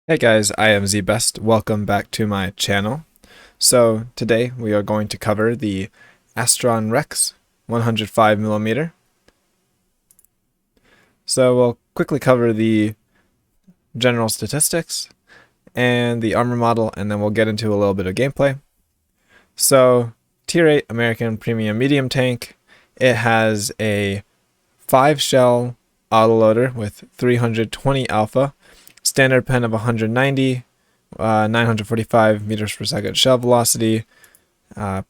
Hey guys, I am ZBest. Welcome back to my channel. So today we are going to cover the ASTRON Rex 105mm. So we'll quickly cover the general statistics and the armor model, and then we'll get into a little bit of gameplay. So Tier 8 American Premium Medium Tank. It has a 5-shell autoloader with 320 alpha, standard pen of 190, 945 meters per second shell velocity,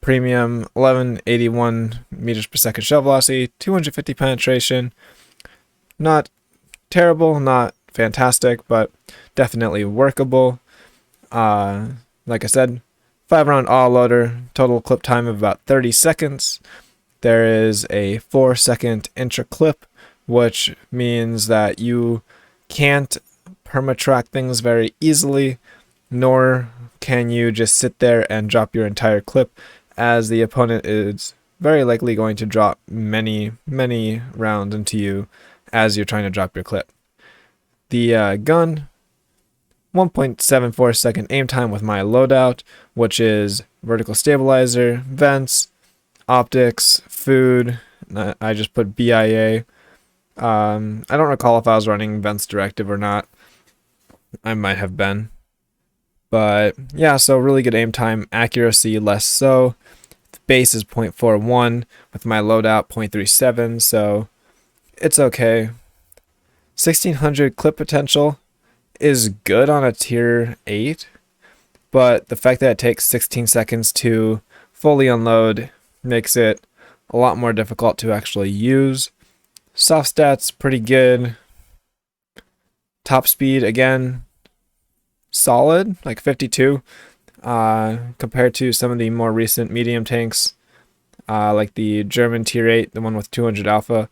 premium 1181 meters per second shell velocity, 250 penetration. Not terrible, not fantastic, but definitely workable. Like I said, 5-round autoloader, total clip time of about 30 seconds. There is a 4-second intra clip, which means that you can't perma-track things very easily, nor can you just sit there and drop your entire clip, as the opponent is very likely going to drop many rounds into you as you're trying to drop your clip. The gun, 1.74 second aim time with my loadout, which is vertical stabilizer, vents, optics, food. I just put BIA. I don't recall if I was running vents directive or not. I might have been. But yeah, so really good aim time, accuracy less so. The base is 0.41 with my loadout 0.37, so it's okay. 1600 clip potential is good on a tier 8, but the fact that it takes 16 seconds to fully unload makes it a lot more difficult to actually use. Soft stats, pretty good. Top speed, again, solid, like 52, compared to some of the more recent medium tanks, like the German tier 8, the one with 200 alpha,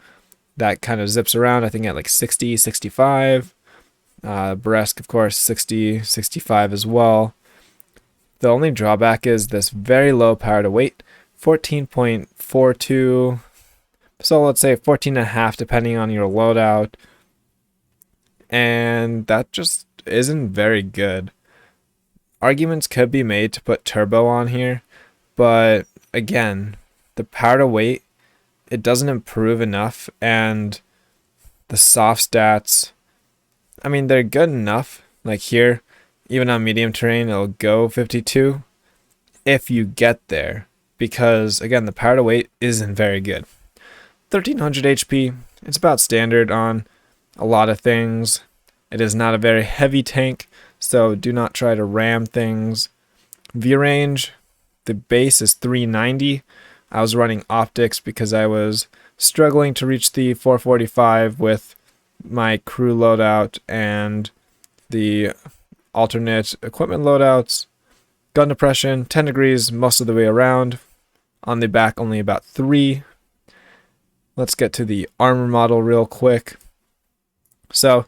that kind of zips around, I think at like 60, 65. Brest, of course, 60, 65 as well. The only drawback is this very low power to weight, 14.42, so let's say 14.5 depending on your loadout, and that just isn't very good. Arguments could be made to put turbo on here, but again, the power to weight, it doesn't improve enough, and the soft stats, I mean, they're good enough. Like here, even on medium terrain, it'll go 52 if you get there, because again, the power to weight isn't very good. 1300 HP, it's about standard on a lot of things. It is not a very heavy tank, so do not try to ram things. View range, the base is 390. I was running optics because I was struggling to reach the 445 with my crew loadout and the alternate equipment loadouts. Gun depression, 10 degrees most of the way around. On the back, only about 3. Let's get to the armor model real quick. So,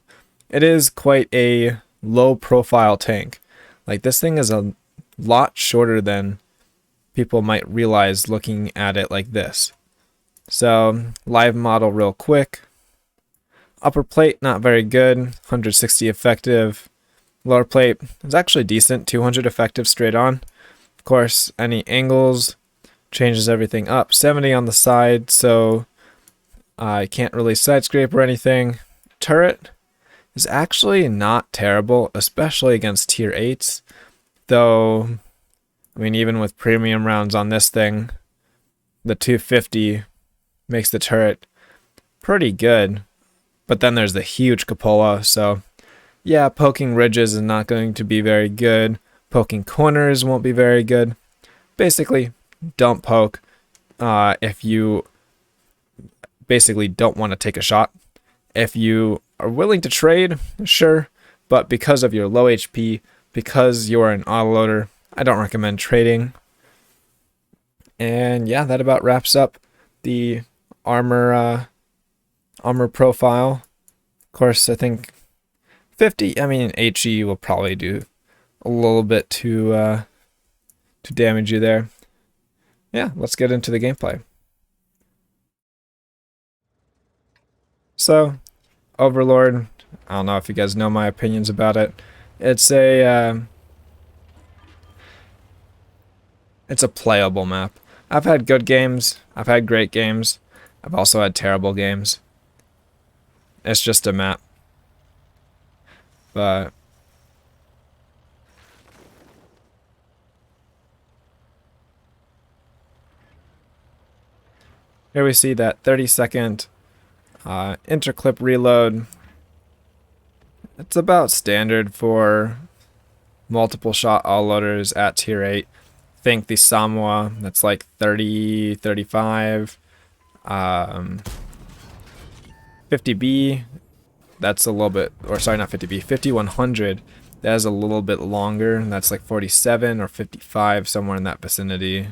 it is quite a low profile tank. Like, this thing is a lot shorter than people might realize looking at it like this. So, live model real quick. Upper plate, not very good, 160 effective. Lower plate is actually decent, 200 effective straight on. Of course, any angles changes everything up. 70 on the side, so I can't really side scrape or anything. Turret is actually not terrible, especially against tier 8s. Though, I mean, even with premium rounds on this thing, the 250 makes the turret pretty good. But then there's the huge cupola, so yeah, poking ridges is not going to be very good. Poking corners won't be very good. Basically, don't poke if you basically don't want to take a shot. If you are willing to trade, sure, but because of your low HP, because you're an autoloader, I don't recommend trading. And yeah, that about wraps up the armor profile. Of course, I think 50, I mean, HE will probably do a little bit to damage you there. Yeah, let's get into the gameplay. So, Overlord, I don't know if you guys know my opinions about it. It's a it's a playable map. I've had good games. I've had great games. I've also had terrible games. It's just a map. But here we see that 30-second interclip reload. It's about standard for multiple shot autoloaders at tier 8. Think the Samoa, that's like 30, 35. 50B, that's a little bit, or sorry, not 50B, 5100, that is a little bit longer, and that's like 47 or 55, somewhere in that vicinity.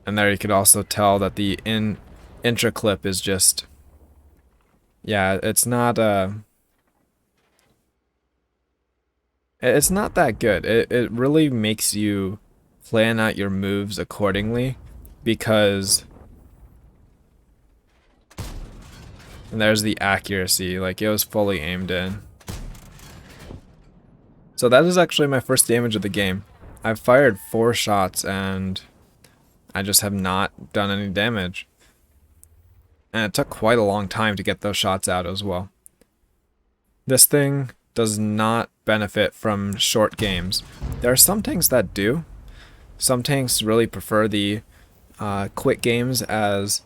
And there you could also tell that the intra clip is just, yeah, it's not that good. It really makes you plan out your moves accordingly, because and there's the accuracy, like it was fully aimed in. So that is actually my first damage of the game. I've fired 4 shots and I just have not done any damage. And it took quite a long time to get those shots out as well. This thing does not benefit from short games. There are some tanks that do. Some tanks really prefer the quick games, as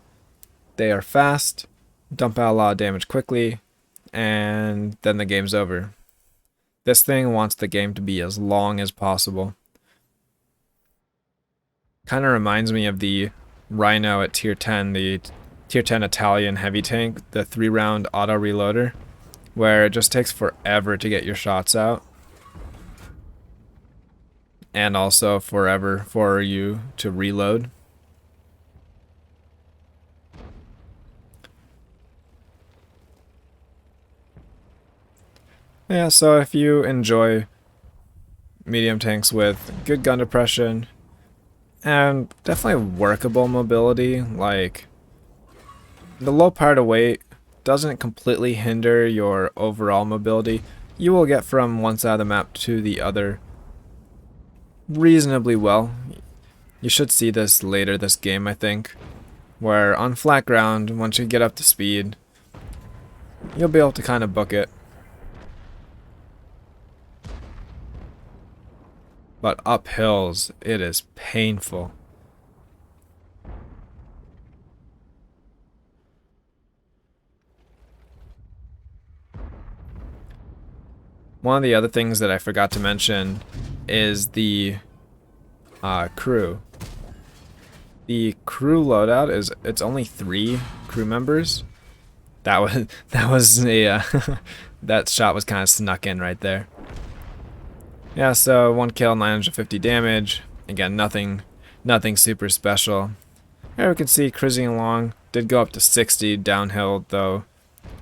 they are fast, dump out a lot of damage quickly, and then the game's over. This thing wants the game to be as long as possible. Kind of reminds me of the Rhino at tier 10, the tier 10 Italian heavy tank, the 3-round auto reloader, where it just takes forever to get your shots out. And also forever for you to reload. Yeah, so if you enjoy medium tanks with good gun depression and definitely workable mobility, like the low part of weight doesn't completely hinder your overall mobility. You will get from one side of the map to the other reasonably well. You should see this later this game, I think, where on flat ground, once you get up to speed, you'll be able to kind of book it. But up hills, it is painful. One of the other things that I forgot to mention is the crew. The crew loadout is, it's only 3 crew members. That was a that shot was kind of snuck in right there. Yeah, so 1 kill, 950 damage. Again, nothing super special. Here we can see cruising along. Did go up to 60 downhill though.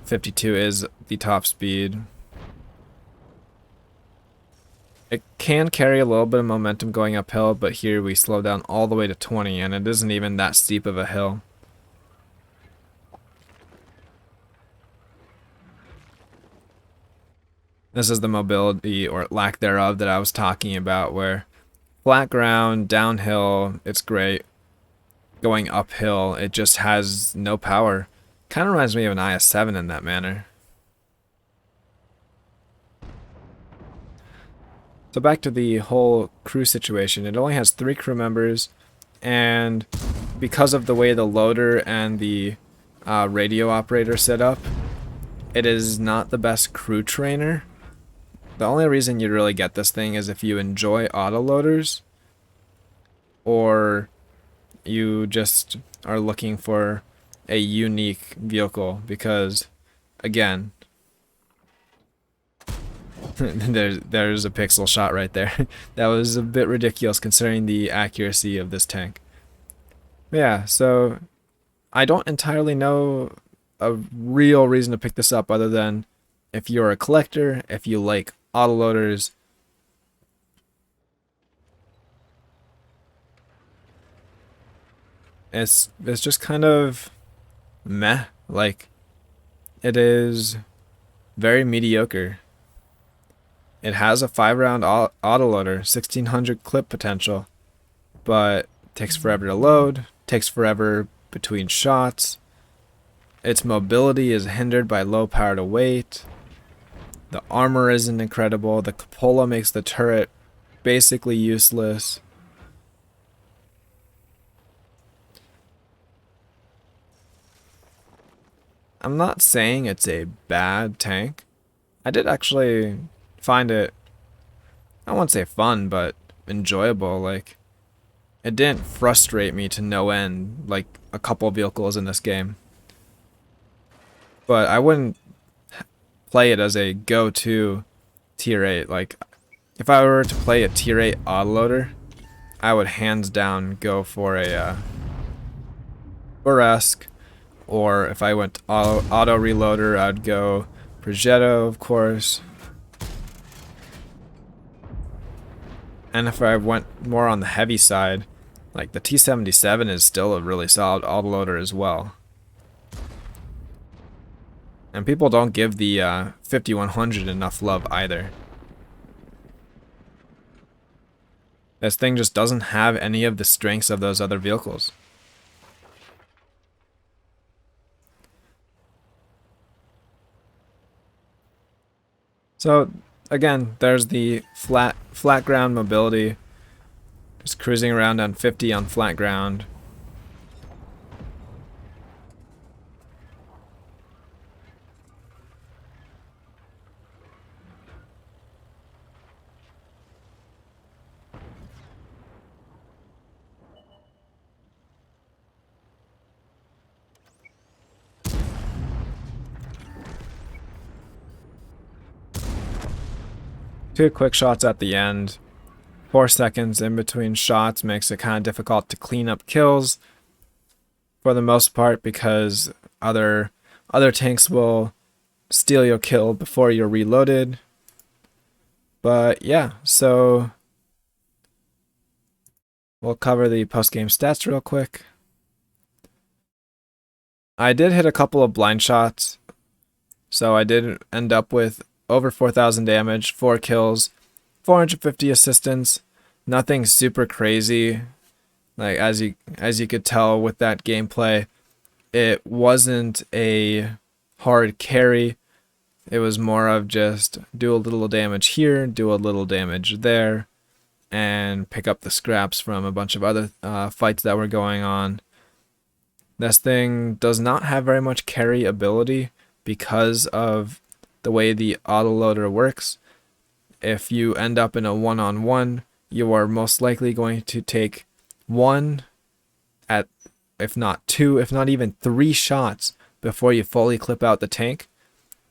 52 is the top speed. It can carry a little bit of momentum going uphill, but here we slow down all the way to 20, and it isn't even that steep of a hill. This is the mobility, or lack thereof, that I was talking about, where flat ground, downhill, it's great. Going uphill, it just has no power. Kind of reminds me of an IS-7 in that manner. So back to the whole crew situation. It only has 3 crew members, and because of the way the loader and the radio operator set up, it is not the best crew trainer. The only reason you'd really get this thing is if you enjoy autoloaders, or you just are looking for a unique vehicle, because again, there's a pixel shot right there. That was a bit ridiculous considering the accuracy of this tank. Yeah, so I don't entirely know a real reason to pick this up other than if you're a collector, if you like autoloaders. It's just kind of meh. Like, it is very mediocre. It has a 5-round autoloader, 1600 clip potential, but takes forever to load, takes forever between shots. Its mobility is hindered by low power to weight. The armor isn't incredible. The cupola makes the turret basically useless. I'm not saying it's a bad tank. I did actually find it, I won't say fun, but enjoyable. Like, it didn't frustrate me to no end like a couple vehicles in this game. But I wouldn't play it as a go-to tier 8. Like, if I were to play a tier 8 autoloader, I would hands down go for a Burlesque, or if I went auto reloader, I'd go Progetto, of course. And if I went more on the heavy side, like the T-77 is still a really solid autoloader as well. And people don't give the 5100 enough love either. This thing just doesn't have any of the strengths of those other vehicles. So again, there's the flat ground mobility. Just cruising around on 50 on flat ground. Two quick shots at the end. 4 seconds in between shots makes it kind of difficult to clean up kills for the most part, because other tanks will steal your kill before you're reloaded. But yeah, so we'll cover the post-game stats real quick. I did hit a couple of blind shots, so I did end up with over 4,000 damage, 4 kills, 450 assistance. Nothing super crazy. Like, as you could tell with that gameplay, it wasn't a hard carry. It was more of just do a little damage here, do a little damage there, and pick up the scraps from a bunch of other fights that were going on. This thing does not have very much carry ability because of the way the autoloader works. If you end up in a one-on-one, you are most likely going to take 1 at, if not 2, if not even 3 shots before you fully clip out the tank,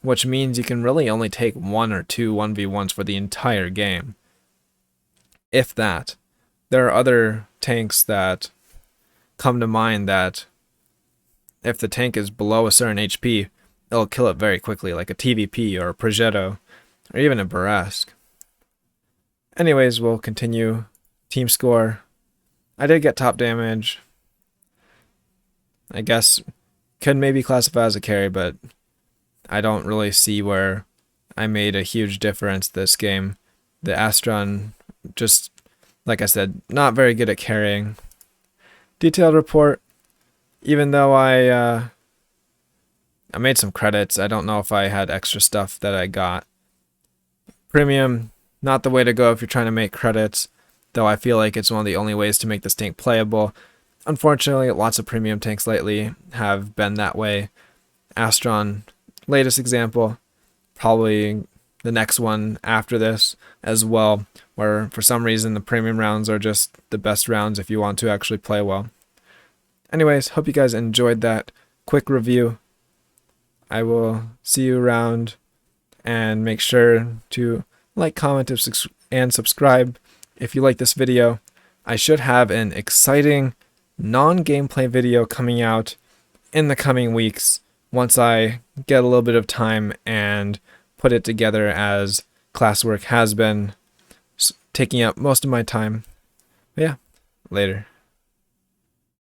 which means you can really only take 1 or 2 1v1s for the entire game. If that. There are other tanks that come to mind that if the tank is below a certain HP, it'll kill it very quickly, like a TVP or a Progetto, or even a Burlesque. Anyways, we'll continue. Team score. I did get top damage. I guess could maybe classify as a carry, but I don't really see where I made a huge difference this game. The Astron, just like I said, not very good at carrying. Detailed report. Even though I made some credits, I don't know if I had extra stuff that I got. Premium, not the way to go if you're trying to make credits, though I feel like it's one of the only ways to make this tank playable. Unfortunately, lots of premium tanks lately have been that way. Astron, latest example, probably the next one after this as well, where for some reason the premium rounds are just the best rounds if you want to actually play well. Anyways, hope you guys enjoyed that quick review. I will see you around, and make sure to like, comment, and subscribe if you like this video. I should have an exciting non-gameplay video coming out in the coming weeks once I get a little bit of time and put it together, as classwork has been taking up most of my time. But yeah, later.